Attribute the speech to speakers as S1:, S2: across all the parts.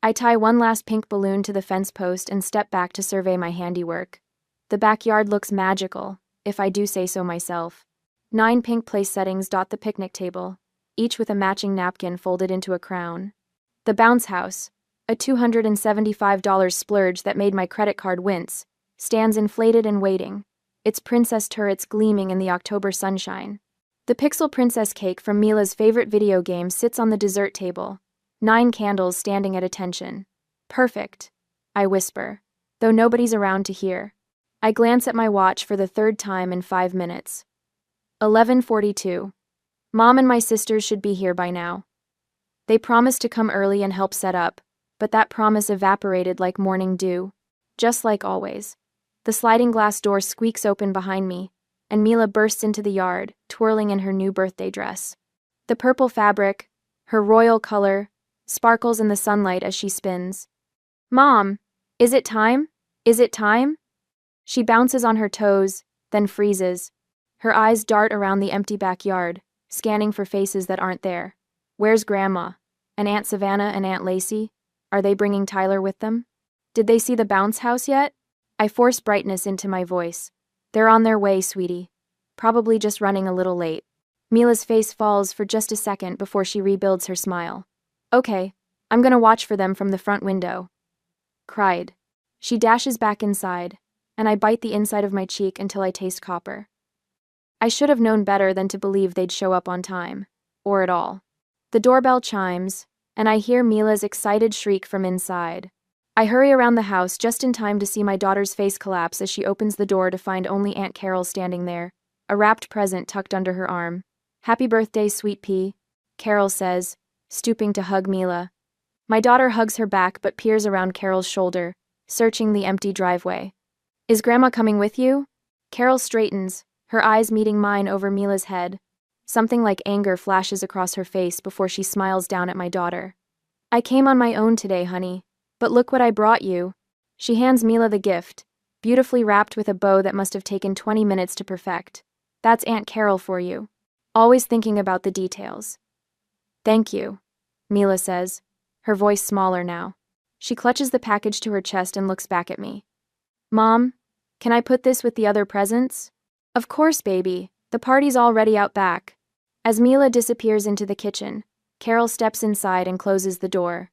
S1: I tie one last pink balloon to the fence post and step back to survey my handiwork. The backyard looks magical, if I do say so myself. 9 pink place settings dot the picnic table, each with a matching napkin folded into a crown. The bounce house, a $275 splurge that made my credit card wince, stands inflated and waiting, its princess turrets gleaming in the October sunshine. The pixel princess cake from Mila's favorite video game sits on the dessert table, 9 candles standing at attention. Perfect, I whisper, though nobody's around to hear. I glance at my watch for the 3rd time in 5 minutes. 11:42. Mom and my sisters should be here by now. They promised to come early and help set up, but that promise evaporated like morning dew. Just like always. The sliding glass door squeaks open behind me, and Mila bursts into the yard, twirling in her new birthday dress. The purple fabric, her royal color, sparkles in the sunlight as she spins. Mom, is it time? Is it time? She bounces on her toes, then freezes. Her eyes dart around the empty backyard, scanning for faces that aren't there. Where's Grandma? And Aunt Savannah and Aunt Lacey? Are they bringing Tyler with them? Did they see the bounce house yet? I force brightness into my voice. They're on their way, sweetie. Probably just running a little late. Mila's face falls for just a second before she rebuilds her smile. Okay, I'm gonna watch for them from the front window. Cried. She dashes back inside, and I bite the inside of my cheek until I taste copper. I should have known better than to believe they'd show up on time. Or at all. The doorbell chimes, and I hear Mila's excited shriek from inside. I hurry around the house just in time to see my daughter's face collapse as she opens the door to find only Aunt Carol standing there, a wrapped present tucked under her arm. Happy birthday, sweet pea, Carol says, stooping to hug Mila. My daughter hugs her back but peers around Carol's shoulder, searching the empty driveway. Is Grandma coming with you? Carol straightens, her eyes meeting mine over Mila's head. Something like anger flashes across her face before she smiles down at my daughter. I came on my own today, honey. But look what I brought you. She hands Mila the gift, beautifully wrapped with a bow that must have taken 20 minutes to perfect. That's Aunt Carol for you. Always thinking about the details. Thank you, Mila says, her voice smaller now. She clutches the package to her chest and looks back at me. Mom, can I put this with the other presents? Of course, baby. The party's already out back. As Mila disappears into the kitchen, Carol steps inside and closes the door.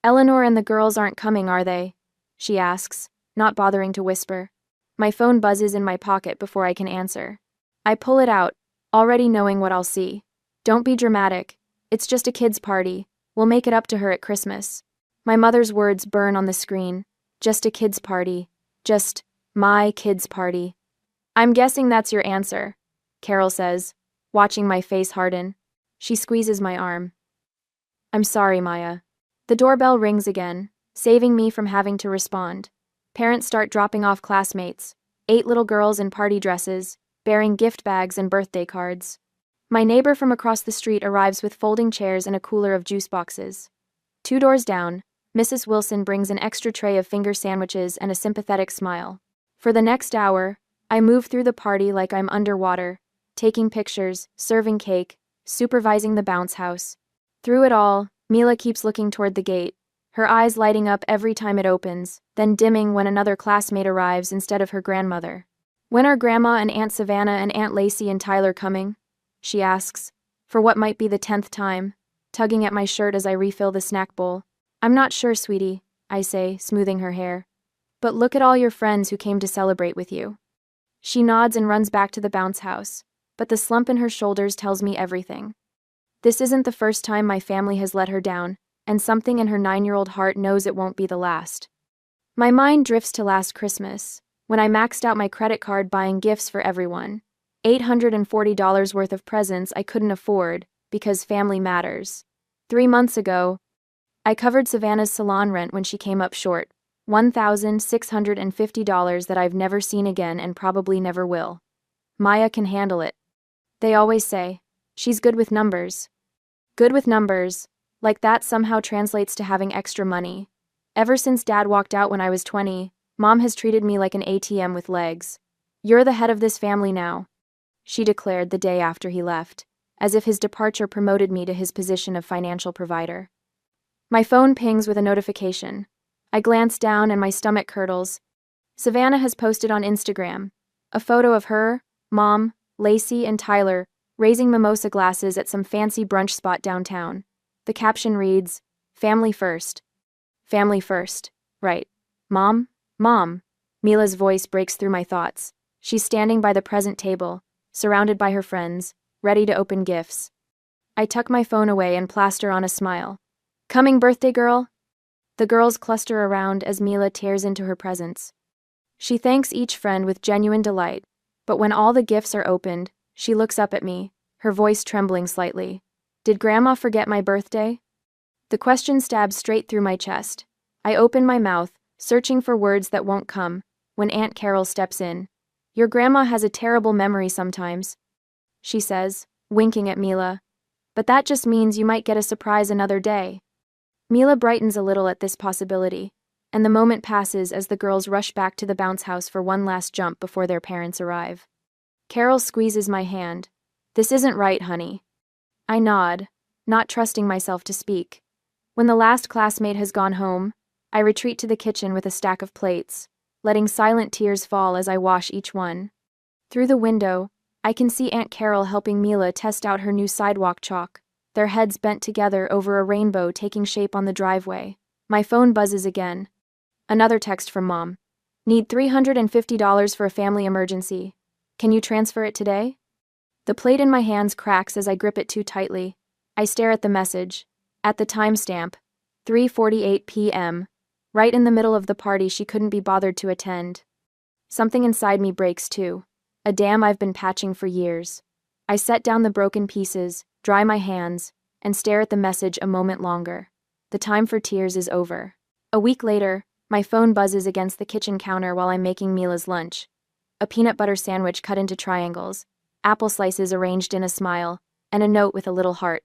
S1: Eleanor and the girls aren't coming, are they? She asks, not bothering to whisper. My phone buzzes in my pocket before I can answer. I pull it out, already knowing what I'll see. Don't be dramatic. It's just a kid's party. We'll make it up to her at Christmas. My mother's words burn on the screen. Just a kid's party. Just my kid's party. I'm guessing that's your answer, Carol says, watching my face harden. She squeezes my arm. I'm sorry, Maya. The doorbell rings again, saving me from having to respond. Parents start dropping off classmates, 8 little girls in party dresses, bearing gift bags and birthday cards. My neighbor from across the street arrives with folding chairs and a cooler of juice boxes. 2 doors down, Mrs. Wilson brings an extra tray of finger sandwiches and a sympathetic smile. For the next hour, I move through the party like I'm underwater, taking pictures, serving cake, supervising the bounce house. Through it all, Mila keeps looking toward the gate, her eyes lighting up every time it opens, then dimming when another classmate arrives instead of her grandmother. When are Grandma and Aunt Savannah and Aunt Lacey and Tyler coming? She asks, for what might be the 10th time, tugging at my shirt as I refill the snack bowl. I'm not sure, sweetie, I say, smoothing her hair. But look at all your friends who came to celebrate with you. She nods and runs back to the bounce house, but the slump in her shoulders tells me everything. This isn't the first time my family has let her down, and something in her 9-year-old heart knows it won't be the last. My mind drifts to last Christmas, when I maxed out my credit card buying gifts for everyone. $840 worth of presents I couldn't afford, because family matters. 3 months ago, I covered Savannah's salon rent when she came up short. $1,650 that I've never seen again and probably never will. Maya can handle it. They always say, she's good with numbers. Good with numbers, like that somehow translates to having extra money. Ever since Dad walked out when I was 20, Mom has treated me like an ATM with legs. You're the head of this family now, she declared the day after he left, as if his departure promoted me to his position of financial provider. My phone pings with a notification. I glance down and my stomach curdles. Savannah has posted on Instagram a photo of her, Mom, Lacey, and Tyler raising mimosa glasses at some fancy brunch spot downtown. The caption reads, "Family first." Family first. Right. Mom? Mom. Mila's voice breaks through my thoughts. She's standing by the present table, surrounded by her friends, ready to open gifts. I tuck my phone away and plaster on a smile. "Coming, birthday girl?" The girls cluster around as Mila tears into her presents. She thanks each friend with genuine delight, but when all the gifts are opened, she looks up at me, her voice trembling slightly. "Did Grandma forget my birthday?" The question stabs straight through my chest. I open my mouth, searching for words that won't come, when Aunt Carol steps in. "Your grandma has a terrible memory sometimes," she says, winking at Mila. "But that just means you might get a surprise another day." Mila brightens a little at this possibility, and the moment passes as the girls rush back to the bounce house for one last jump before their parents arrive. Carol squeezes my hand. "This isn't right, honey." I nod, not trusting myself to speak. When the last classmate has gone home, I retreat to the kitchen with a stack of plates, letting silent tears fall as I wash each one. Through the window, I can see Aunt Carol helping Mila test out her new sidewalk chalk, their heads bent together over a rainbow taking shape on the driveway. My phone buzzes again. Another text from Mom. "Need $350 for a family emergency. Can you transfer it today?" The plate in my hands cracks as I grip it too tightly. I stare at the message. At the timestamp, 3:48 p.m., right in the middle of the party she couldn't be bothered to attend. Something inside me breaks too. A dam I've been patching for years. I set down the broken pieces, dry my hands, and stare at the message a moment longer. The time for tears is over. A week later, my phone buzzes against the kitchen counter while I'm making Mila's lunch. A peanut butter sandwich cut into triangles, apple slices arranged in a smile, and a note with a little heart.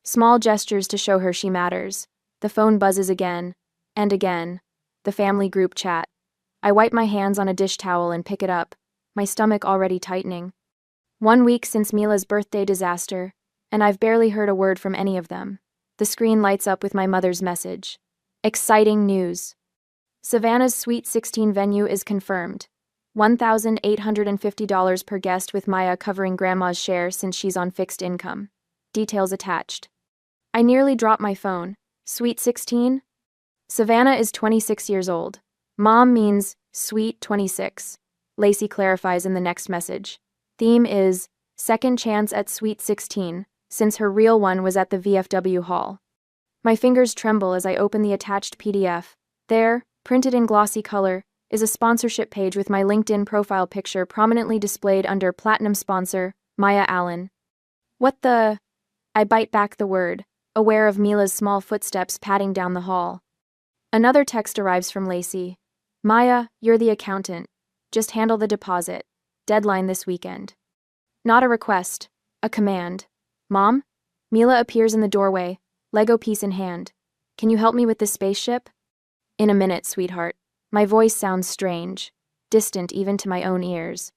S1: Small gestures to show her she matters. The phone buzzes again, and again. The family group chat. I wipe my hands on a dish towel and pick it up, my stomach already tightening. 1 week since Mila's birthday disaster, and I've barely heard a word from any of them. The screen lights up with my mother's message. Exciting news. Savannah's Sweet 16 venue is confirmed. $1,850 per guest with Maya covering Grandma's share since she's on fixed income. Details attached. I nearly dropped my phone. Sweet 16? Savannah is 26 years old. Mom means sweet 26. Lacey clarifies in the next message. Theme is second chance at Sweet 16, since her real one was at the VFW hall. My fingers tremble as I open the attached PDF. There, printed in glossy color, is a sponsorship page with my LinkedIn profile picture prominently displayed under Platinum Sponsor, Maya Allen. What the? I bite back the word, aware of Mila's small footsteps padding down the hall. Another text arrives from Lacey. "Maya, you're the accountant. Just handle the deposit. Deadline this weekend." Not a request, a command. "Mom?" Mila appears in the doorway, Lego piece in hand. "Can you help me with this spaceship?" "In a minute, sweetheart." My voice sounds strange, distant even to my own ears.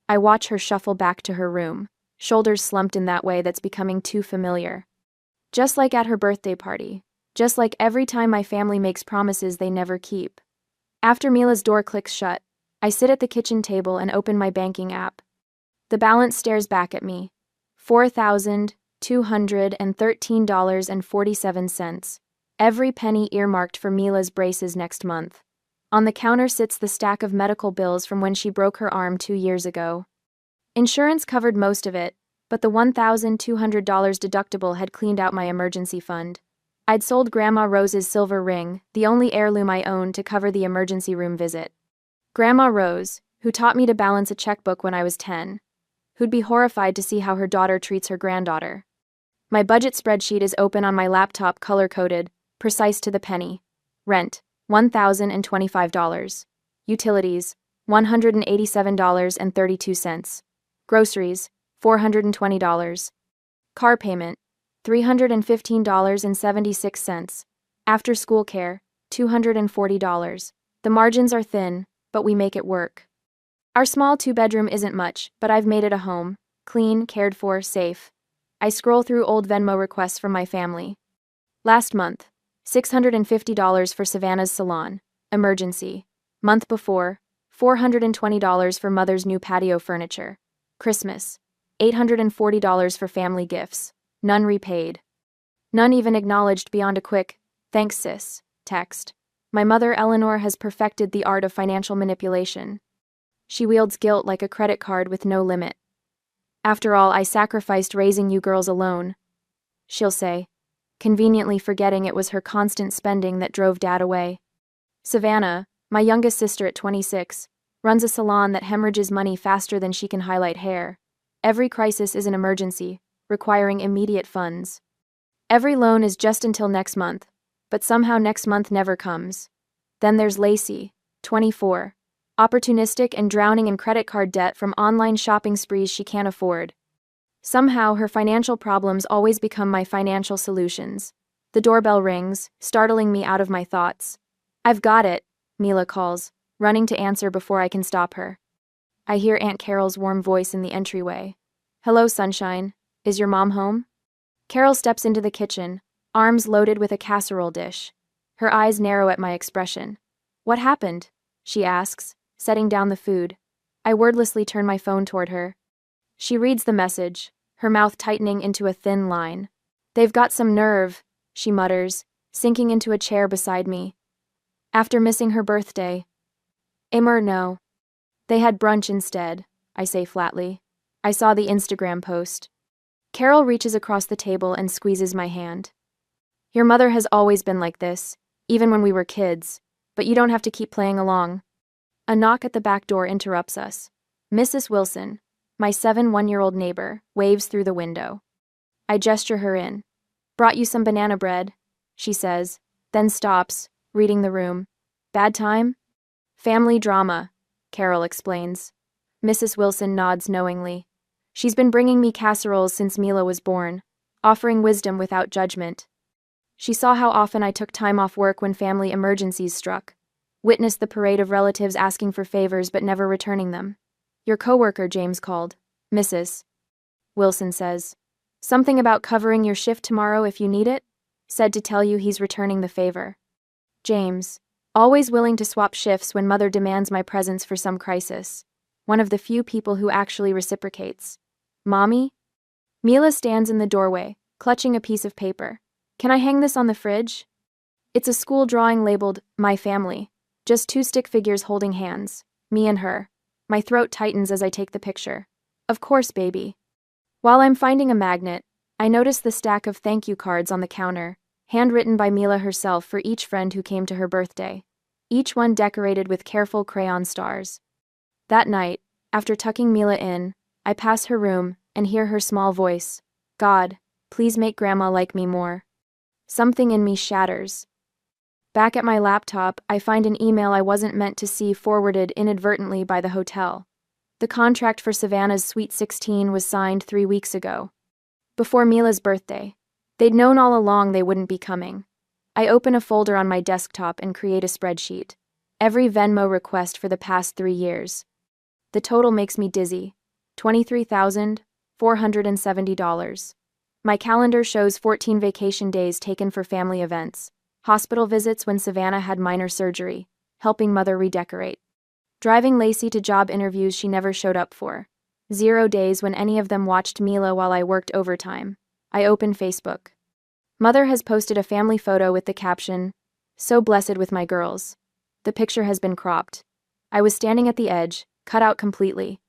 S1: I watch her shuffle back to her room, shoulders slumped in that way that's becoming too familiar. Just like at her birthday party. Just like every time my family makes promises they never keep. After Mila's door clicks shut, I sit at the kitchen table and open my banking app. The balance stares back at me. $4,213.47. Every penny earmarked for Mila's braces next month. On the counter sits the stack of medical bills from when she broke her arm 2 years ago. Insurance covered most of it, but the $1,200 deductible had cleaned out my emergency fund. I'd sold Grandma Rose's silver ring, the only heirloom I owned, to cover the emergency room visit. Grandma Rose, who taught me to balance a checkbook when I was 10, who'd be horrified to see how her daughter treats her granddaughter. My budget spreadsheet is open on my laptop, color-coded, precise to the penny. Rent, $1,025. Utilities, $187.32. Groceries, $420. Car payment, $315.76. After school care, $240. The margins are thin, but we make it work. Our small 2-bedroom isn't much, but I've made it a home. Clean, cared for, safe. I scroll through old Venmo requests from my family. Last month, $650 for Savannah's salon. Emergency. Month before, $420 for mother's new patio furniture. Christmas. $840 for family gifts. None repaid. None even acknowledged beyond a quick, "Thanks, sis," text. My mother, Eleanor, has perfected the art of financial manipulation. She wields guilt like a credit card with no limit. "After all, I sacrificed raising you girls alone," she'll say, conveniently forgetting it was her constant spending that drove Dad away. Savannah, my youngest sister at 26, runs a salon that hemorrhages money faster than she can highlight hair. Every crisis is an emergency, requiring immediate funds. Every loan is just until next month, but somehow next month never comes. Then there's Lacey, 24, opportunistic and drowning in credit card debt from online shopping sprees she can't afford. Somehow her financial problems always become my financial solutions. The doorbell rings, startling me out of my thoughts. "I've got it," Mila calls, running to answer before I can stop her. I hear Aunt Carol's warm voice in the entryway. "Hello, sunshine. Is your mom home?" Carol steps into the kitchen, arms loaded with a casserole dish. Her eyes narrow at my expression. "What happened?" she asks, setting down the food. I wordlessly turn my phone toward her. She reads the message, her mouth tightening into a thin line. "They've got some nerve," she mutters, sinking into a chair beside me. "After missing her birthday." No. They had brunch instead," I say flatly. "I saw the Instagram post." Carol reaches across the table and squeezes my hand. "Your mother has always been like this, even when we were kids, but you don't have to keep playing along." A knock at the back door interrupts us. Mrs. Wilson, my 1-year-old neighbor, waves through the window. I gesture her in. "Brought you some banana bread," she says, then stops, reading the room. "Bad time?" "Family drama," Carol explains. Mrs. Wilson nods knowingly. She's been bringing me casseroles since Mila was born, offering wisdom without judgment. She saw how often I took time off work when family emergencies struck, witnessed the parade of relatives asking for favors but never returning them. "Your coworker," James called. "Mrs. Wilson says. Something about covering your shift tomorrow if you need it? Said to tell you he's returning the favor." James, always willing to swap shifts when mother demands my presence for some crisis. One of the few people who actually reciprocates. "Mommy?" Mila stands in the doorway, clutching a piece of paper. "Can I hang this on the fridge?" It's a school drawing labeled, "My Family." Just 2 stick figures holding hands, me and her. My throat tightens as I take the picture. "Of course, baby." While I'm finding a magnet, I notice the stack of thank you cards on the counter, handwritten by Mila herself for each friend who came to her birthday, each one decorated with careful crayon stars. That night, after tucking Mila in, I pass her room and hear her small voice. "God, please make Grandma like me more." Something in me shatters. Back at my laptop, I find an email I wasn't meant to see forwarded inadvertently by the hotel. The contract for Savannah's Sweet 16 was signed 3 weeks ago, before Mila's birthday. They'd known all along they wouldn't be coming. I open a folder on my desktop and create a spreadsheet. Every Venmo request for the past 3 years. The total makes me dizzy. $23,470. My calendar shows 14 vacation days taken for family events, hospital visits when Savannah had minor surgery, helping mother redecorate, driving Lacey to job interviews she never showed up for, 0 days when any of them watched Mila while I worked overtime. I open Facebook. Mother has posted a family photo with the caption, "So blessed with my girls." The picture has been cropped. I was standing at the edge, cut out completely.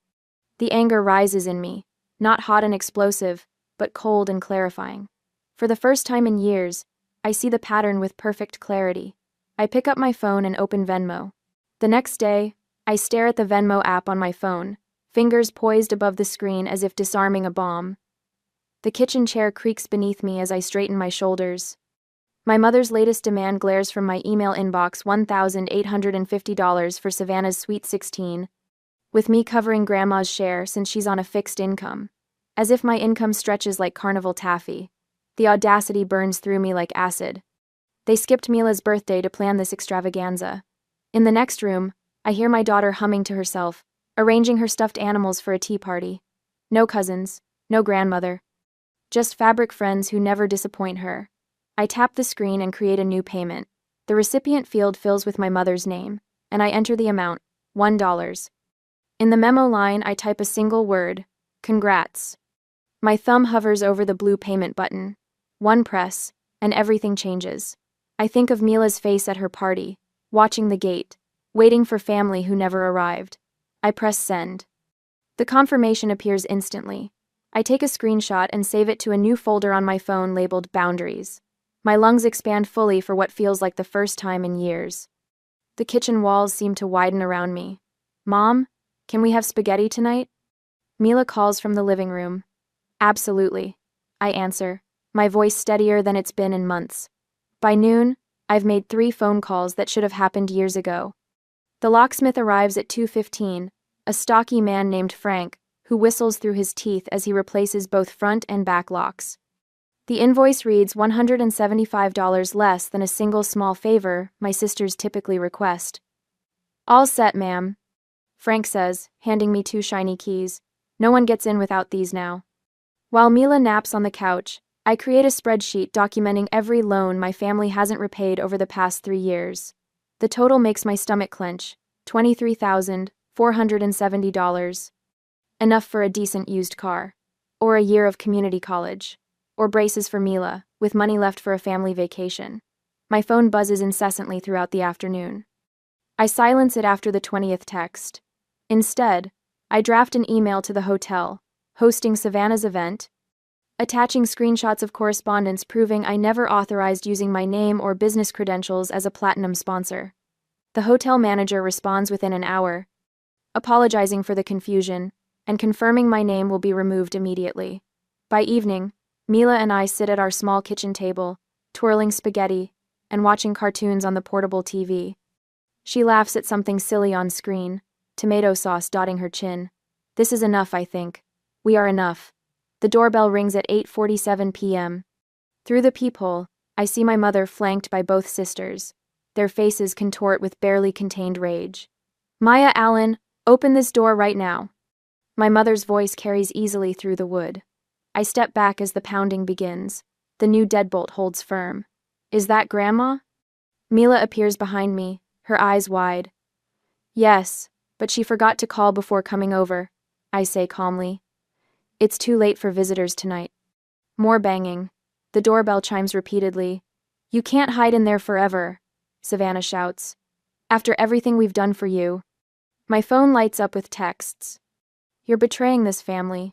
S1: The anger rises in me, not hot and explosive, but cold and clarifying. For the first time in years, I see the pattern with perfect clarity. I pick up my phone and open Venmo. The next day, I stare at the Venmo app on my phone, fingers poised above the screen as if disarming a bomb. The kitchen chair creaks beneath me as I straighten my shoulders. My mother's latest demand glares from my email inbox: $1,850 for Savannah's Sweet 16, with me covering Grandma's share since she's on a fixed income. As if my income stretches like carnival taffy. The audacity burns through me like acid. They skipped Mila's birthday to plan this extravaganza. In the next room, I hear my daughter humming to herself, arranging her stuffed animals for a tea party. No cousins, no grandmother. Just fabric friends who never disappoint her. I tap the screen and create a new payment. The recipient field fills with my mother's name, and I enter the amount, $1. In the memo line, I type a single word, congrats. My thumb hovers over the blue payment button. One press, and everything changes. I think of Mila's face at her party, watching the gate, waiting for family who never arrived. I press send. The confirmation appears instantly. I take a screenshot and save it to a new folder on my phone labeled Boundaries. My lungs expand fully for what feels like the first time in years. The kitchen walls seem to widen around me. Mom, can we have spaghetti tonight? Mila calls from the living room. Absolutely. I answer, my voice steadier than it's been in months. By noon, I've made 3 phone calls that should have happened years ago. The locksmith arrives at 2:15, a stocky man named Frank, who whistles through his teeth as he replaces both front and back locks. The invoice reads $175 less than a single small favor my sisters typically request. All set, ma'am, Frank says, handing me 2 shiny keys. No one gets in without these now. While Mila naps on the couch, I create a spreadsheet documenting every loan my family hasn't repaid over the past 3 years. The total makes my stomach clench, $23,470. Enough for a decent used car, or a year of community college, or braces for Mila, with money left for a family vacation. My phone buzzes incessantly throughout the afternoon. I silence it after the 20th text. Instead, I draft an email to the hotel, hosting Savannah's event, attaching screenshots of correspondence proving I never authorized using my name or business credentials as a platinum sponsor. The hotel manager responds within an hour, apologizing for the confusion, and confirming my name will be removed immediately. By evening, Mila and I sit at our small kitchen table, twirling spaghetti and watching cartoons on the portable TV. She laughs at something silly on screen, tomato sauce dotting her chin. This is enough, I think. We are enough. The doorbell rings at 8:47 p.m. Through the peephole, I see my mother flanked by both sisters. Their faces contort with barely contained rage. Maya Allen, open this door right now. My mother's voice carries easily through the wood. I step back as the pounding begins. The new deadbolt holds firm. Is that Grandma? Mila appears behind me, her eyes wide. Yes, but she forgot to call before coming over, I say calmly. It's too late for visitors tonight. More banging. The doorbell chimes repeatedly. You can't hide in there forever, Savannah shouts. After everything we've done for you. My phone lights up with texts. You're betraying this family.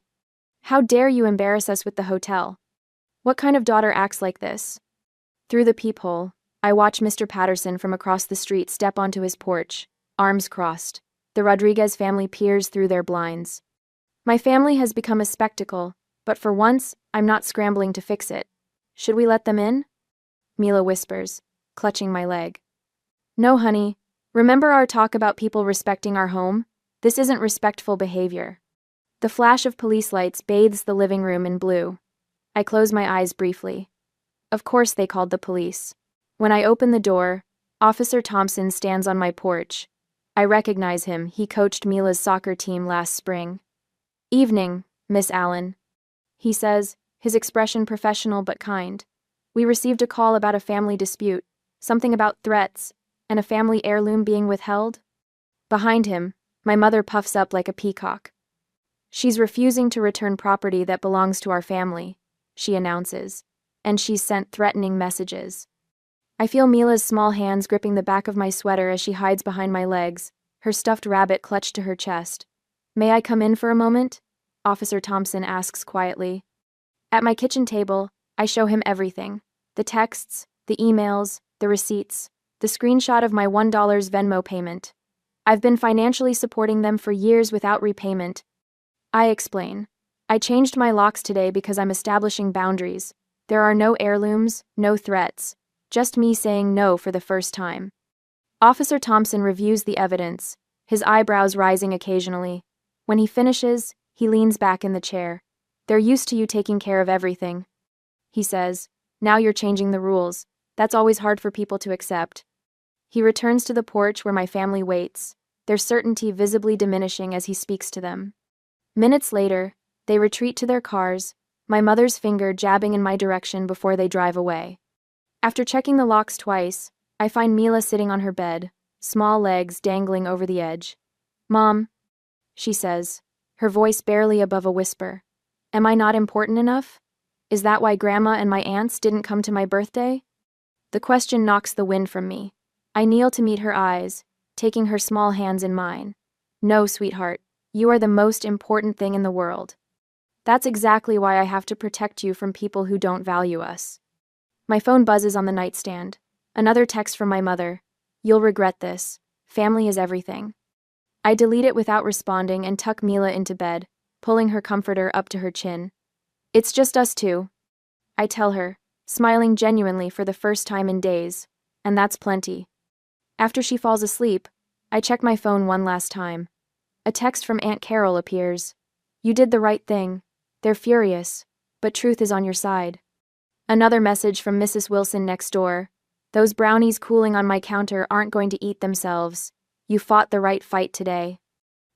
S1: How dare you embarrass us with the hotel? What kind of daughter acts like this? Through the peephole, I watch Mr. Patterson from across the street step onto his porch, arms crossed. The Rodriguez family peers through their blinds. My family has become a spectacle, but for once, I'm not scrambling to fix it. Should we let them in? Mila whispers, clutching my leg. No, honey. Remember our talk about people respecting our home? This isn't respectful behavior. The flash of police lights bathes the living room in blue. I close my eyes briefly. Of course they called the police. When I open the door, Officer Thompson stands on my porch. I recognize him. He coached Mila's soccer team last spring. Evening, Miss Allen, he says, his expression professional but kind. We received a call about a family dispute, something about threats, and a family heirloom being withheld. Behind him, my mother puffs up like a peacock. She's refusing to return property that belongs to our family, she announces, and she's sent threatening messages. I feel Mila's small hands gripping the back of my sweater as she hides behind my legs, her stuffed rabbit clutched to her chest. May I come in for a moment? Officer Thompson asks quietly. At my kitchen table, I show him everything. The texts, the emails, the receipts, the screenshot of my $1 Venmo payment. I've been financially supporting them for years without repayment. I explain. I changed my locks today because I'm establishing boundaries. There are no heirlooms, no threats. Just me saying no for the first time. Officer Thompson reviews the evidence, his eyebrows rising occasionally. When he finishes, he leans back in the chair. They're used to you taking care of everything, he says. Now you're changing the rules. That's always hard for people to accept. He returns to the porch where my family waits, their certainty visibly diminishing as he speaks to them. Minutes later, they retreat to their cars, my mother's finger jabbing in my direction before they drive away. After checking the locks twice, I find Mila sitting on her bed, small legs dangling over the edge. "Mom," she says, her voice barely above a whisper. "Am I not important enough? Is that why Grandma and my aunts didn't come to my birthday?" The question knocks the wind from me. I kneel to meet her eyes, taking her small hands in mine. "No, sweetheart, you are the most important thing in the world. That's exactly why I have to protect you from people who don't value us." My phone buzzes on the nightstand. Another text from my mother. "You'll regret this. Family is everything." I delete it without responding and tuck Mila into bed, pulling her comforter up to her chin. "It's just us two," I tell her, smiling genuinely for the first time in days, and that's plenty. After she falls asleep, I check my phone one last time. A text from Aunt Carol appears. "You did the right thing. They're furious, but truth is on your side." Another message from Mrs. Wilson next door. "Those brownies cooling on my counter aren't going to eat themselves. You fought the right fight today."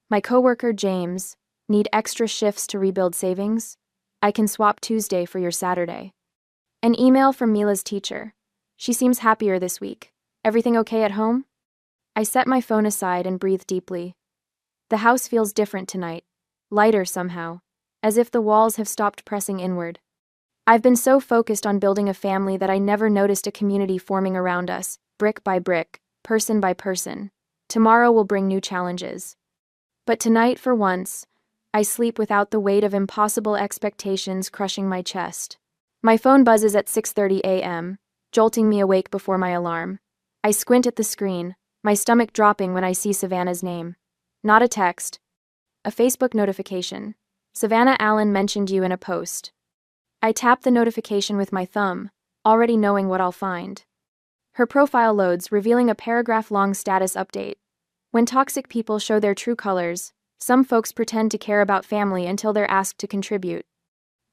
S1: My coworker, James, "Need extra shifts to rebuild savings? I can swap Tuesday for your Saturday." An email from Mila's teacher. "She seems happier this week. Everything okay at home?" I set my phone aside and breathe deeply. The house feels different tonight, lighter somehow, as if the walls have stopped pressing inward. I've been so focused on building a family that I never noticed a community forming around us, brick by brick, person by person. Tomorrow will bring new challenges. But tonight, for once, I sleep without the weight of impossible expectations crushing my chest. My phone buzzes at 6:30 a.m., jolting me awake before my alarm. I squint at the screen, my stomach dropping when I see Savannah's name. Not a text. A Facebook notification. "Savannah Allen mentioned you in a post." I tap the notification with my thumb, already knowing what I'll find. Her profile loads, revealing a paragraph-long status update. When toxic people show their true colors, some folks pretend to care about family until they're asked to contribute.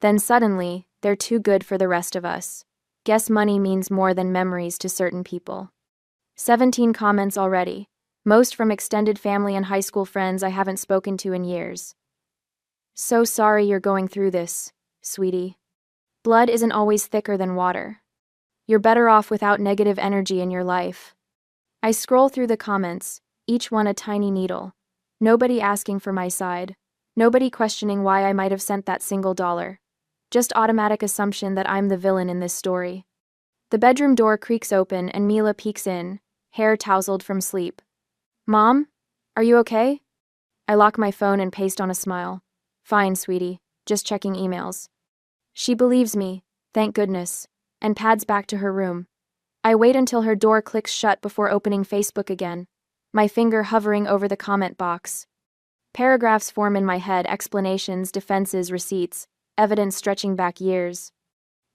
S1: Then suddenly, they're too good for the rest of us. Guess money means more than memories to certain people. 17 comments already, most from extended family and high school friends I haven't spoken to in years. "So sorry you're going through this, sweetie. Blood isn't always thicker than water. You're better off without negative energy in your life." I scroll through the comments, each one a tiny needle. Nobody asking for my side. Nobody questioning why I might have sent that single dollar. Just automatic assumption that I'm the villain in this story. The bedroom door creaks open and Mila peeks in, hair tousled from sleep. "Mom? Are you okay?" I lock my phone and paste on a smile. "Fine, sweetie. Just checking emails." She believes me, thank goodness, and pads back to her room. I wait until her door clicks shut before opening Facebook again, my finger hovering over the comment box. Paragraphs form in my head, explanations, defenses, receipts, evidence stretching back years.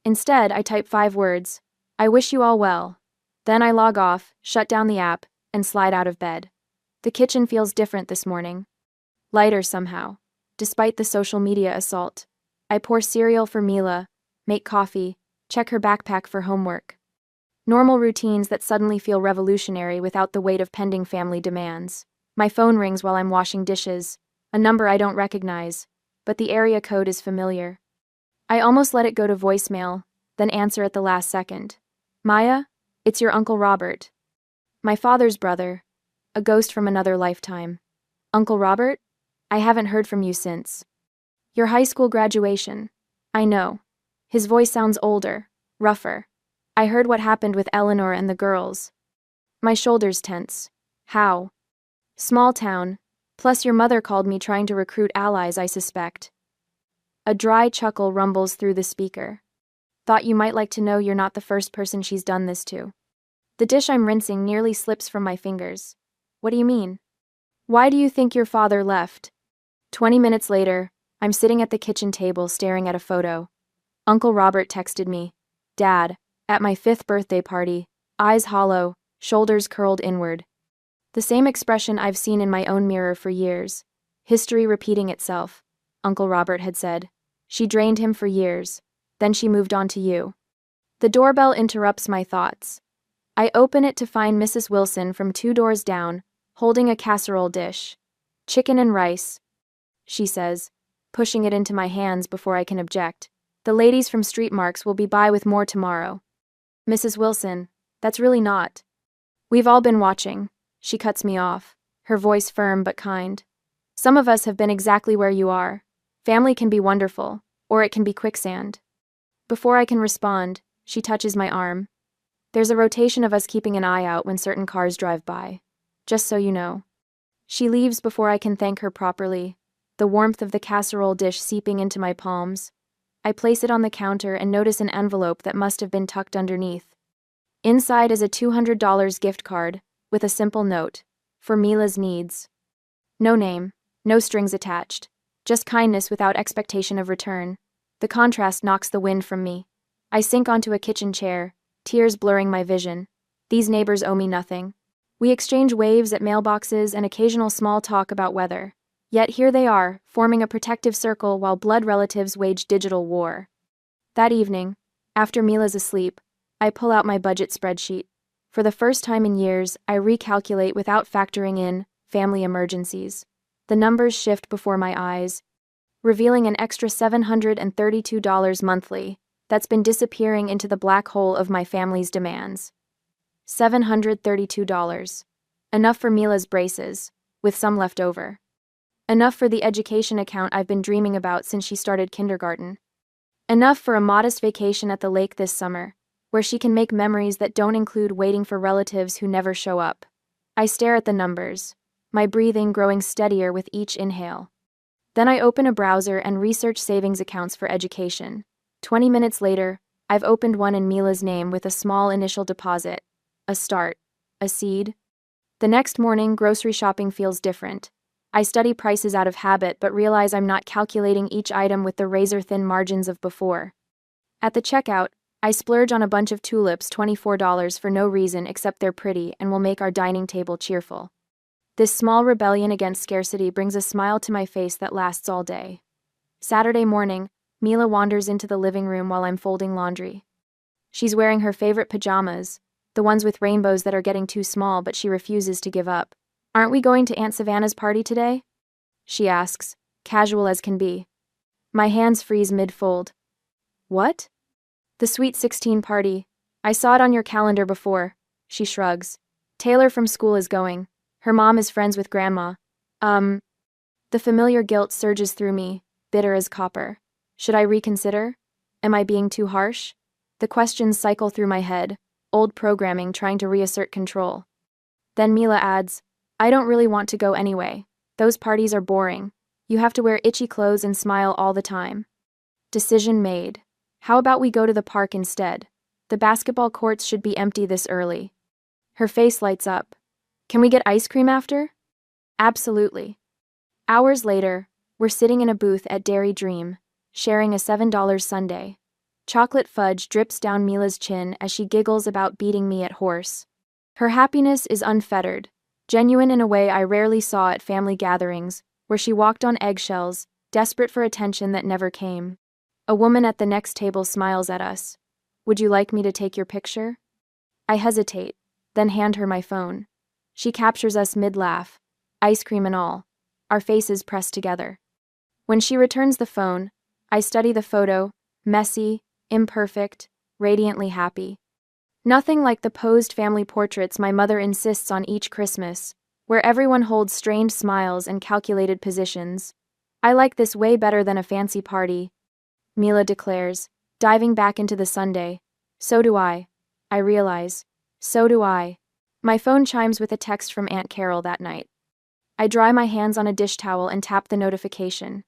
S1: Instead, I type 5 words. "I wish you all well." Then I log off, shut down the app, and slide out of bed. The kitchen feels different this morning. Lighter somehow, despite the social media assault. I pour cereal for Mila, make coffee, check her backpack for homework. Normal routines that suddenly feel revolutionary without the weight of pending family demands. My phone rings while I'm washing dishes, a number I don't recognize, but the area code is familiar. I almost let it go to voicemail, then answer at the last second. "Maya, it's your Uncle Robert." My father's brother, a ghost from another lifetime. "Uncle Robert? I haven't heard from you since." "Your high school graduation." I know. His voice sounds older, rougher. "I heard what happened with Eleanor and the girls." My shoulders tense. "How?" "Small town. Plus your mother called me trying to recruit allies, I suspect." A dry chuckle rumbles through the speaker. "Thought you might like to know you're not the first person she's done this to." The dish I'm rinsing nearly slips from my fingers. "What do you mean?" "Why do you think your father left?" 20 minutes later, I'm sitting at the kitchen table staring at a photo. Uncle Robert texted me. "Dad, at my 5th birthday party, eyes hollow, shoulders curled inward." The same expression I've seen in my own mirror for years. History repeating itself, Uncle Robert had said. She drained him for years. Then she moved on to you. The doorbell interrupts my thoughts. I open it to find Mrs. Wilson from 2 doors down, holding a casserole dish. "Chicken and rice," she says, pushing it into my hands before I can object. "The ladies from Street Marks will be by with more tomorrow." Mrs. Wilson, that's really not. We've all been watching. She cuts me off, her voice firm but kind. Some of us have been exactly where you are. Family can be wonderful, or it can be quicksand. Before I can respond, she touches my arm. There's a rotation of us keeping an eye out when certain cars drive by. Just so you know. She leaves before I can thank her properly, the warmth of the casserole dish seeping into my palms. I place it on the counter and notice an envelope that must have been tucked underneath. Inside is a $200 gift card, with a simple note, for Mila's needs. No name, no strings attached, just kindness without expectation of return. The contrast knocks the wind from me. I sink onto a kitchen chair, tears blurring my vision. These neighbors owe me nothing. We exchange waves at mailboxes and occasional small talk about weather. Yet here they are, forming a protective circle while blood relatives wage digital war. That evening, after Mila's asleep, I pull out my budget spreadsheet. For the first time in years, I recalculate without factoring in family emergencies. The numbers shift before my eyes, revealing an extra $732 monthly that's been disappearing into the black hole of my family's demands. $732. Enough for Mila's braces, with some left over. Enough for the education account I've been dreaming about since she started kindergarten. Enough for a modest vacation at the lake this summer, where she can make memories that don't include waiting for relatives who never show up. I stare at the numbers, my breathing growing steadier with each inhale. Then I open a browser and research savings accounts for education. 20 minutes later, I've opened one in Mila's name with a small initial deposit. A start. A seed. The next morning, grocery shopping feels different. I study prices out of habit but realize I'm not calculating each item with the razor-thin margins of before. At the checkout, I splurge on a bunch of tulips, $24 for no reason except they're pretty and will make our dining table cheerful. This small rebellion against scarcity brings a smile to my face that lasts all day. Saturday morning, Mila wanders into the living room while I'm folding laundry. She's wearing her favorite pajamas, the ones with rainbows that are getting too small but she refuses to give up. Aren't we going to Aunt Savannah's party today? She asks, casual as can be. My hands freeze mid-fold. What? The Sweet 16 party. I saw it on your calendar before. She shrugs. Taylor from school is going. Her mom is friends with Grandma. The familiar guilt surges through me, bitter as copper. Should I reconsider? Am I being too harsh? The questions cycle through my head, old programming trying to reassert control. Then Mila adds, I don't really want to go anyway. Those parties are boring. You have to wear itchy clothes and smile all the time. Decision made. How about we go to the park instead? The basketball courts should be empty this early. Her face lights up. Can we get ice cream after? Absolutely. Hours later, we're sitting in a booth at Dairy Dream, sharing a $7 sundae. Chocolate fudge drips down Mila's chin as she giggles about beating me at horse. Her happiness is unfettered, genuine in a way I rarely saw at family gatherings, where she walked on eggshells, desperate for attention that never came. A woman at the next table smiles at us. Would you like me to take your picture? I hesitate, then hand her my phone. She captures us mid-laugh, ice cream and all, our faces pressed together. When she returns the phone, I study the photo, messy, imperfect, radiantly happy. Nothing like the posed family portraits my mother insists on each Christmas, where everyone holds strained smiles and calculated positions. I like this way better than a fancy party, Mila declares, diving back into the sundae. So do I realize. So do I. My phone chimes with a text from Aunt Carol that night. I dry my hands on a dish towel and tap the notification.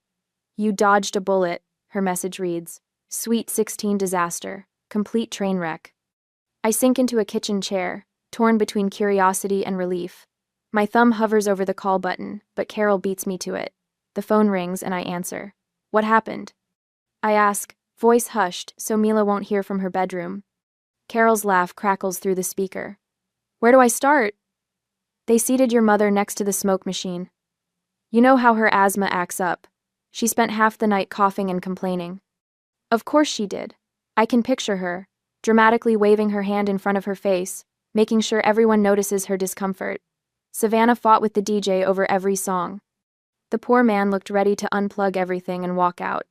S1: You dodged a bullet, her message reads. Sweet 16 disaster. Complete train wreck. I sink into a kitchen chair, torn between curiosity and relief. My thumb hovers over the call button, but Carol beats me to it. The phone rings and I answer. What happened? I ask, voice hushed so Mila won't hear from her bedroom. Carol's laugh crackles through the speaker. Where do I start? They seated your mother next to the smoke machine. You know how her asthma acts up. She spent half the night coughing and complaining. Of course she did. I can picture her, dramatically waving her hand in front of her face, making sure everyone notices her discomfort. Savannah fought with the DJ over every song. The poor man looked ready to unplug everything and walk out.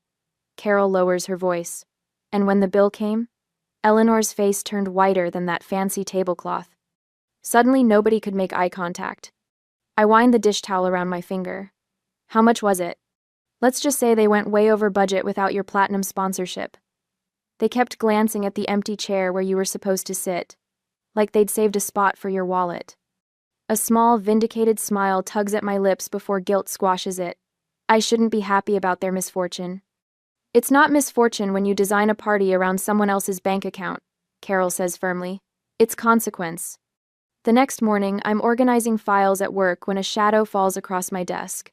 S1: Carol lowers her voice. And when the bill came? Eleanor's face turned whiter than that fancy tablecloth. Suddenly, nobody could make eye contact. I wind the dish towel around my finger. How much was it? Let's just say they went way over budget without your platinum sponsorship. They kept glancing at the empty chair where you were supposed to sit, like they'd saved a spot for your wallet. A small, vindicated smile tugs at my lips before guilt squashes it. I shouldn't be happy about their misfortune. It's not misfortune when you design a party around someone else's bank account, Carol says firmly. It's consequence. The next morning, I'm organizing files at work when a shadow falls across my desk.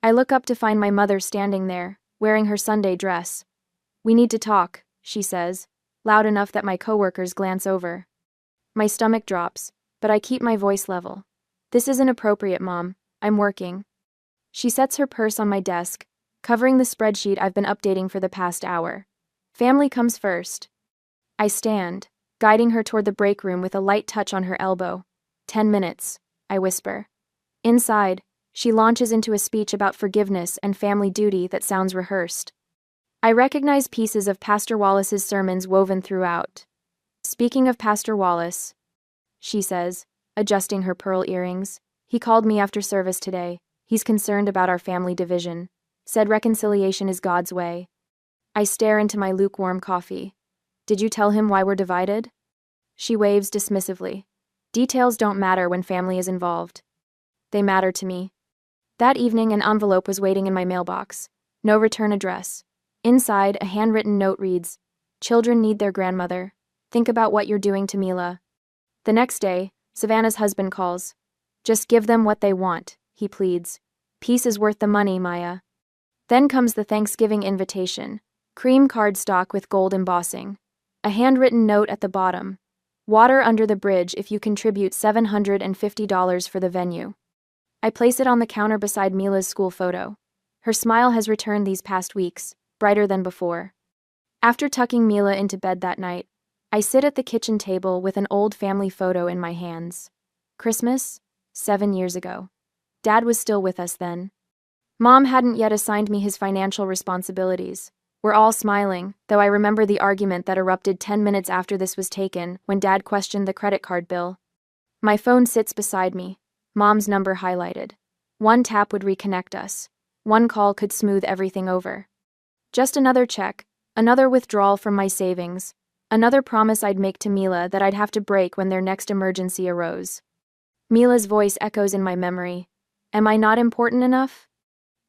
S1: I look up to find my mother standing there, wearing her Sunday dress. We need to talk, she says, loud enough that my coworkers glance over. My stomach drops, but I keep my voice level. This isn't appropriate, Mom. I'm working. She sets her purse on my desk, covering the spreadsheet I've been updating for the past hour. Family comes first. I stand, guiding her toward the break room with a light touch on her elbow. 10 minutes, I whisper. Inside, she launches into a speech about forgiveness and family duty that sounds rehearsed. I recognize pieces of Pastor Wallace's sermons woven throughout. Speaking of Pastor Wallace, she says, adjusting her pearl earrings, he called me after service today. He's concerned about our family division. Said reconciliation is God's way. I stare into my lukewarm coffee. Did you tell him why we're divided? She waves dismissively. Details don't matter when family is involved. They matter to me. That evening, an envelope was waiting in my mailbox. No return address. Inside, a handwritten note reads, "Children need their grandmother. Think about what you're doing to Mila." The next day, Savannah's husband calls. "Just give them what they want," he pleads. "Peace is worth the money, Maya." Then comes the Thanksgiving invitation. Cream cardstock with gold embossing. A handwritten note at the bottom. Water under the bridge if you contribute $750 for the venue. I place it on the counter beside Mila's school photo. Her smile has returned these past weeks, brighter than before. After tucking Mila into bed that night, I sit at the kitchen table with an old family photo in my hands. Christmas, 7 years ago. Dad was still with us then. Mom hadn't yet assigned me his financial responsibilities. We're all smiling, though I remember the argument that erupted 10 minutes after this was taken when Dad questioned the credit card bill. My phone sits beside me, Mom's number highlighted. One tap would reconnect us. One call could smooth everything over. Just another check, another withdrawal from my savings, another promise I'd make to Mila that I'd have to break when their next emergency arose. Mila's voice echoes in my memory. Am I not important enough?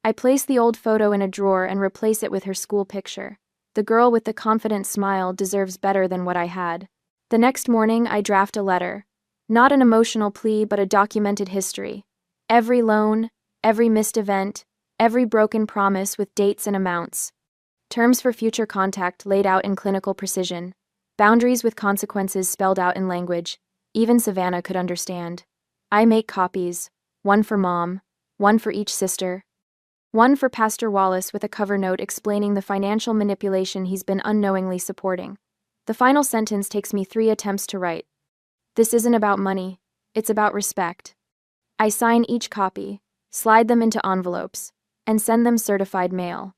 S1: I place the old photo in a drawer and replace it with her school picture. The girl with the confident smile deserves better than what I had. The next morning, I draft a letter. Not an emotional plea, but a documented history. Every loan, every missed event, every broken promise with dates and amounts. Terms for future contact laid out in clinical precision. Boundaries with consequences spelled out in language. Even Savannah could understand. I make copies. One for Mom, one for each sister. One for Pastor Wallace with a cover note explaining the financial manipulation he's been unknowingly supporting. The final sentence takes me 3 attempts to write. This isn't about money, it's about respect. I sign each copy, slide them into envelopes, and send them certified mail.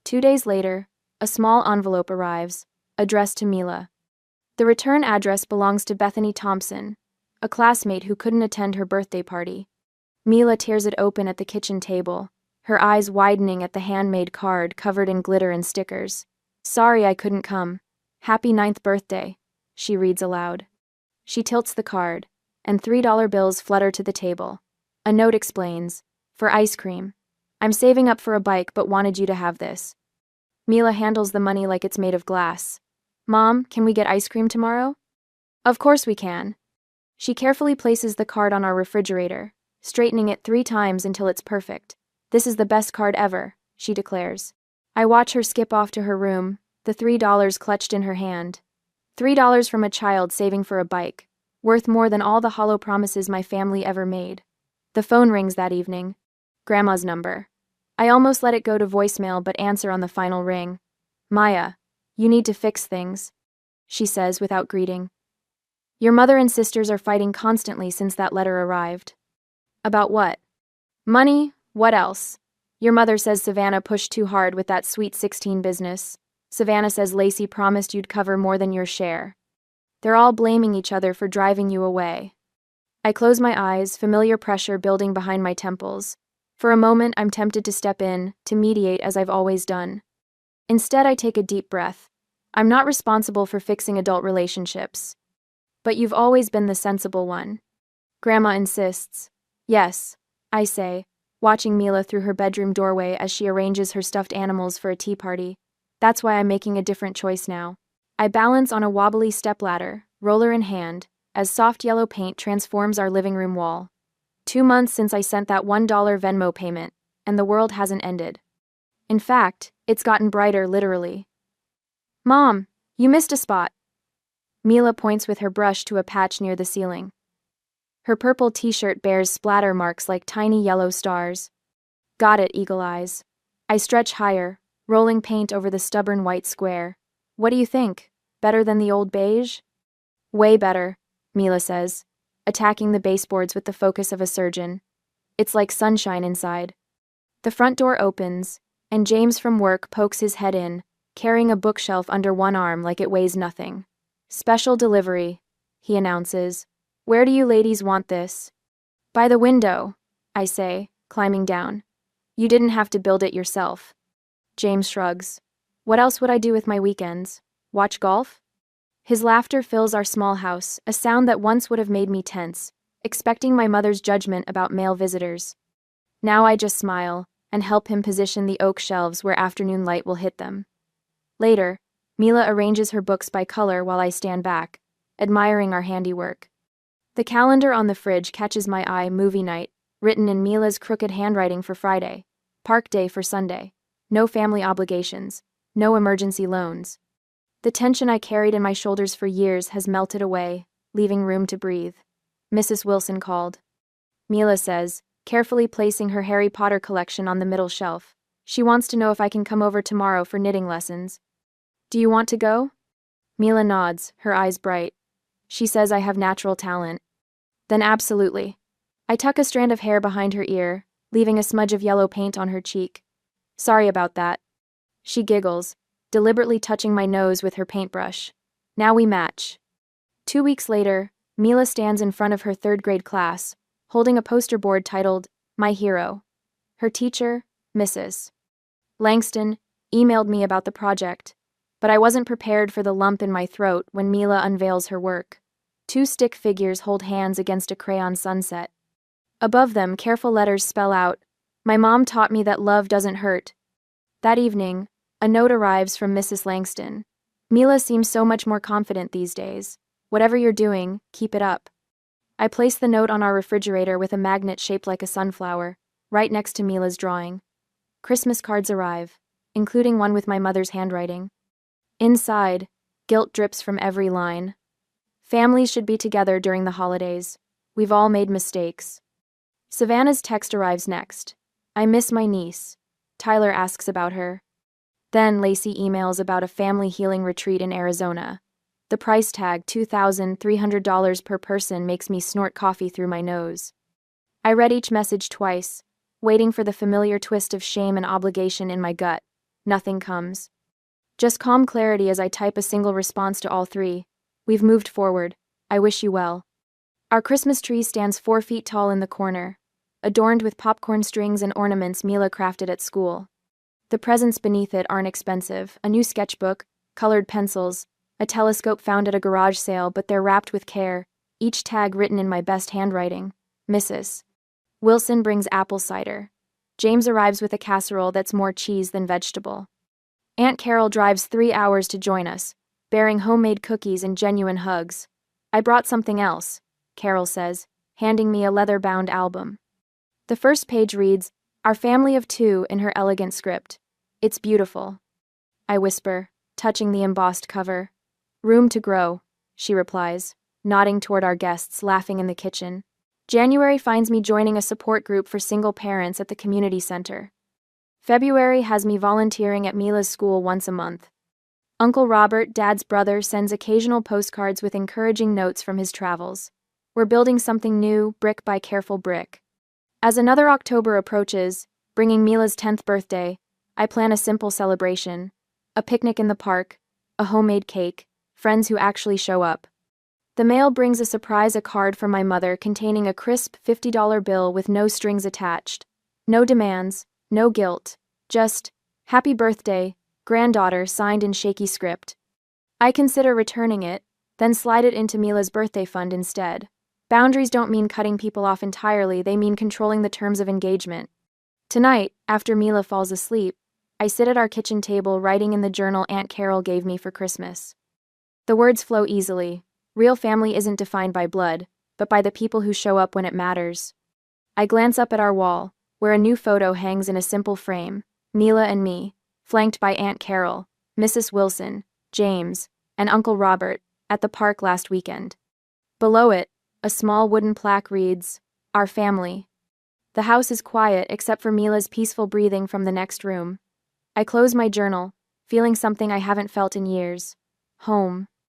S1: 2 days later, a small envelope arrives, addressed to Mila. The return address belongs to Bethany Thompson, a classmate who couldn't attend her birthday party. Mila tears it open at the kitchen table, her eyes widening at the handmade card covered in glitter and stickers. Sorry I couldn't come. Happy 9th birthday, she reads aloud. She tilts the card, and $3 bills flutter to the table. A note explains, for ice cream. I'm saving up for a bike but wanted you to have this. Mila handles the money like it's made of glass. Mom, can we get ice cream tomorrow? Of course we can. She carefully places the card on our refrigerator, straightening it 3 times until it's perfect. This is the best card ever, she declares. I watch her skip off to her room, the $3 clutched in her hand. $3 from a child saving for a bike, worth more than all the hollow promises my family ever made. The phone rings that evening. Grandma's number. I almost let it go to voicemail but answer on the final ring. Maya, you need to fix things, she says without greeting. Your mother and sisters are fighting constantly since that letter arrived. About what? Money? What else? Your mother says Savannah pushed too hard with that Sweet 16 business. Savannah says Lacey promised you'd cover more than your share. They're all blaming each other for driving you away. I close my eyes, familiar pressure building behind my temples. For a moment, I'm tempted to step in, to mediate as I've always done. Instead, I take a deep breath. I'm not responsible for fixing adult relationships. But you've always been the sensible one. Grandma insists. Yes, I say, watching Mila through her bedroom doorway as she arranges her stuffed animals for a tea party. That's why I'm making a different choice now. I balance on a wobbly stepladder, roller in hand, as soft yellow paint transforms our living room wall. 2 months since I sent that $1 Venmo payment, and the world hasn't ended. In fact, it's gotten brighter literally. Mom, you missed a spot. Mila points with her brush to a patch near the ceiling. Her purple t-shirt bears splatter marks like tiny yellow stars. Got it, Eagle Eyes. I stretch higher, rolling paint over the stubborn white square. What do you think? Better than the old beige? Way better, Mila says, attacking the baseboards with the focus of a surgeon. It's like sunshine inside. The front door opens, and James from work pokes his head in, carrying a bookshelf under one arm like it weighs nothing. Special delivery, he announces. Where do you ladies want this? By the window, I say, climbing down. You didn't have to build it yourself. James shrugs. What else would I do with my weekends? Watch golf? His laughter fills our small house, a sound that once would have made me tense, expecting my mother's judgment about male visitors. Now I just smile, and help him position the oak shelves where afternoon light will hit them. Later, Mila arranges her books by color while I stand back, admiring our handiwork. The calendar on the fridge catches my eye. Movie night, written in Mila's crooked handwriting for Friday. Park day for Sunday. No family obligations. No emergency loans. The tension I carried in my shoulders for years has melted away, leaving room to breathe. Mrs. Wilson called. Mila says, carefully placing her Harry Potter collection on the middle shelf. She wants to know if I can come over tomorrow for knitting lessons. Do you want to go? Mila nods, her eyes bright. She says I have natural talent. Then absolutely. I tuck a strand of hair behind her ear, leaving a smudge of yellow paint on her cheek. Sorry about that. She giggles, deliberately touching my nose with her paintbrush. Now we match. 2 weeks later, Mila stands in front of her third-grade class, holding a poster board titled, My Hero. Her teacher, Mrs. Langston, emailed me about the project, but I wasn't prepared for the lump in my throat when Mila unveils her work. 2 stick figures hold hands against a crayon sunset. Above them, careful letters spell out, My mom taught me that love doesn't hurt. That evening, a note arrives from Mrs. Langston. Mila seems so much more confident these days. Whatever you're doing, keep it up. I place the note on our refrigerator with a magnet shaped like a sunflower, right next to Mila's drawing. Christmas cards arrive, including one with my mother's handwriting. Inside, guilt drips from every line. Families should be together during the holidays. We've all made mistakes. Savannah's text arrives next. I miss my niece. Tyler asks about her. Then Lacey emails about a family healing retreat in Arizona. The price tag, $2,300 per person, makes me snort coffee through my nose. I read each message twice, waiting for the familiar twist of shame and obligation in my gut. Nothing comes. Just calm clarity as I type a single response to all 3. We've moved forward. I wish you well. Our Christmas tree stands 4 feet tall in the corner, adorned with popcorn strings and ornaments Mila crafted at school. The presents beneath it aren't expensive, a new sketchbook, colored pencils, a telescope found at a garage sale, but they're wrapped with care, each tag written in my best handwriting. Mrs. Wilson brings apple cider. James arrives with a casserole that's more cheese than vegetable. Aunt Carol drives 3 hours to join us, bearing homemade cookies and genuine hugs. I brought something else, Carol says, handing me a leather-bound album. The first page reads, Our family of 2 in her elegant script. It's beautiful. I whisper, touching the embossed cover. Room to grow, she replies, nodding toward our guests laughing in the kitchen. January finds me joining a support group for single parents at the community center. February has me volunteering at Mila's school once a month. Uncle Robert, Dad's brother, sends occasional postcards with encouraging notes from his travels. We're building something new, brick by careful brick. As another October approaches, bringing Mila's 10th birthday, I plan a simple celebration. A picnic in the park, a homemade cake, friends who actually show up. The mail brings a card from my mother containing a crisp $50 bill with no strings attached. No demands, no guilt, just, "Happy birthday, granddaughter," signed in shaky script. I consider returning it, then slide it into Mila's birthday fund instead. Boundaries don't mean cutting people off entirely, they mean controlling the terms of engagement. Tonight, after Mila falls asleep, I sit at our kitchen table writing in the journal Aunt Carol gave me for Christmas. The words flow easily. Real family isn't defined by blood, but by the people who show up when it matters. I glance up at our wall, where a new photo hangs in a simple frame, Mila and me, flanked by Aunt Carol, Mrs. Wilson, James, and Uncle Robert, at the park last weekend. Below it, a small wooden plaque reads, "Our family." The house is quiet except for Mila's peaceful breathing from the next room. I close my journal, feeling something I haven't felt in years. Home.